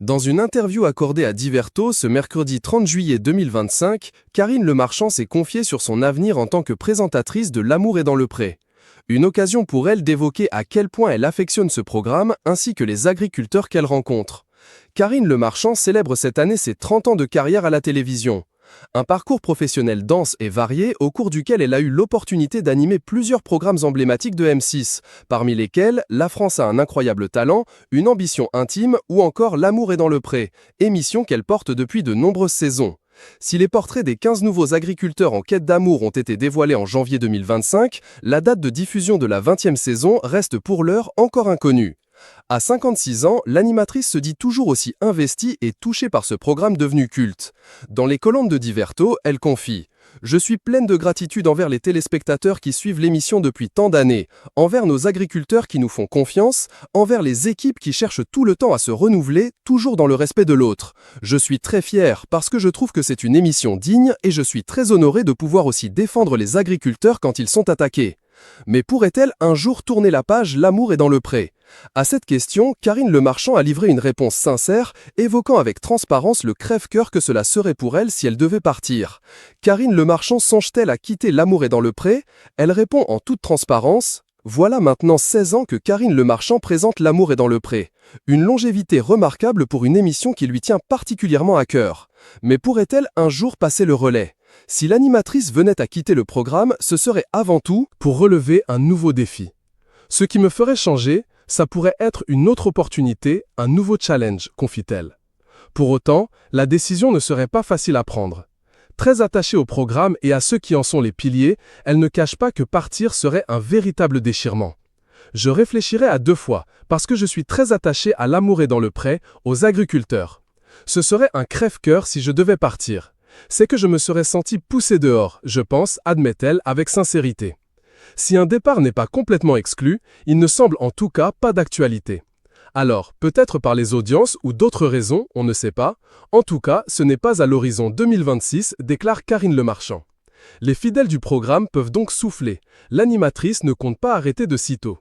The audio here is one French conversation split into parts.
Dans une interview accordée à Diverto ce mercredi 30 juillet 2025, Karine Le Marchand s'est confiée sur son avenir en tant que présentatrice de L'amour est dans le pré. Une occasion pour elle d'évoquer à quel point elle affectionne ce programme ainsi que les agriculteurs qu'elle rencontre. Karine Le Marchand célèbre cette année ses 30 ans de carrière à la télévision. Un parcours professionnel dense et varié au cours duquel elle a eu l'opportunité d'animer plusieurs programmes emblématiques de M6, parmi lesquels La France a un incroyable talent, Une ambition intime ou encore L'amour est dans le pré, émission qu'elle porte depuis de nombreuses saisons. Si les portraits des 15 nouveaux agriculteurs en quête d'amour ont été dévoilés en janvier 2025, la date de diffusion de la 20e saison reste pour l'heure encore inconnue. À 56 ans, l'animatrice se dit toujours aussi investie et touchée par ce programme devenu culte. Dans les colonnes de Diverto, elle confie « Je suis pleine de gratitude envers les téléspectateurs qui suivent l'émission depuis tant d'années, envers nos agriculteurs qui nous font confiance, envers les équipes qui cherchent tout le temps à se renouveler, toujours dans le respect de l'autre. Je suis très fière parce que je trouve que c'est une émission digne et je suis très honorée de pouvoir aussi défendre les agriculteurs quand ils sont attaqués. » Mais pourrait-elle un jour tourner la page L'amour est dans le pré ? À cette question, Karine Le Marchand a livré une réponse sincère, évoquant avec transparence le crève-cœur que cela serait pour elle si elle devait partir. Karine Le Marchand songe-t-elle à quitter L'amour est dans le pré ? Elle répond en toute transparence « Voilà maintenant 16 ans que Karine Le Marchand présente L'amour est dans le pré. Une longévité remarquable pour une émission qui lui tient particulièrement à cœur. Mais pourrait-elle un jour passer le relais ? Si l'animatrice venait à quitter le programme, ce serait avant tout pour relever un nouveau défi. Ce qui me ferait changer, ça pourrait être une autre opportunité, un nouveau challenge, confie-t-elle. Pour autant, la décision ne serait pas facile à prendre. Très attachée au programme et à ceux qui en sont les piliers, elle ne cache pas que partir serait un véritable déchirement. Je réfléchirais à 2 fois, parce que je suis très attachée à L'amour est dans le pré, aux agriculteurs. Ce serait un crève-cœur si je devais partir. C'est que je me serais senti poussé dehors, je pense, admet-elle avec sincérité. Si un départ n'est pas complètement exclu, il ne semble en tout cas pas d'actualité. Alors, peut-être par les audiences ou d'autres raisons, on ne sait pas. En tout cas, ce n'est pas à l'horizon 2026, déclare Karine Le Marchand. Les fidèles du programme peuvent donc souffler. L'animatrice ne compte pas arrêter de sitôt.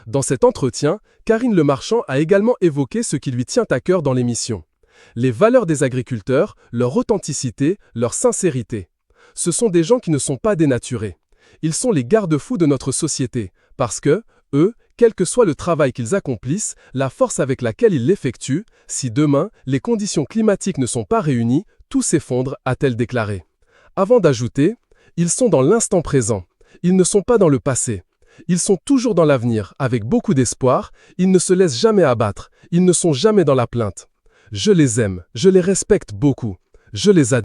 Dans cet entretien, Karine Le Marchand a également évoqué ce qui lui tient à cœur dans l'émission. Les valeurs des agriculteurs, leur authenticité, leur sincérité. Ce sont des gens qui ne sont pas dénaturés. Ils sont les garde-fous de notre société, parce que, eux, quel que soit le travail qu'ils accomplissent, la force avec laquelle ils l'effectuent, si demain, les conditions climatiques ne sont pas réunies, tout s'effondre, a-t-elle déclaré. Avant d'ajouter, ils sont dans l'instant présent. Ils ne sont pas dans le passé. Ils sont toujours dans l'avenir, avec beaucoup d'espoir. Ils ne se laissent jamais abattre. Ils ne sont jamais dans la plainte. Je les aime, je les respecte beaucoup. Je les admire.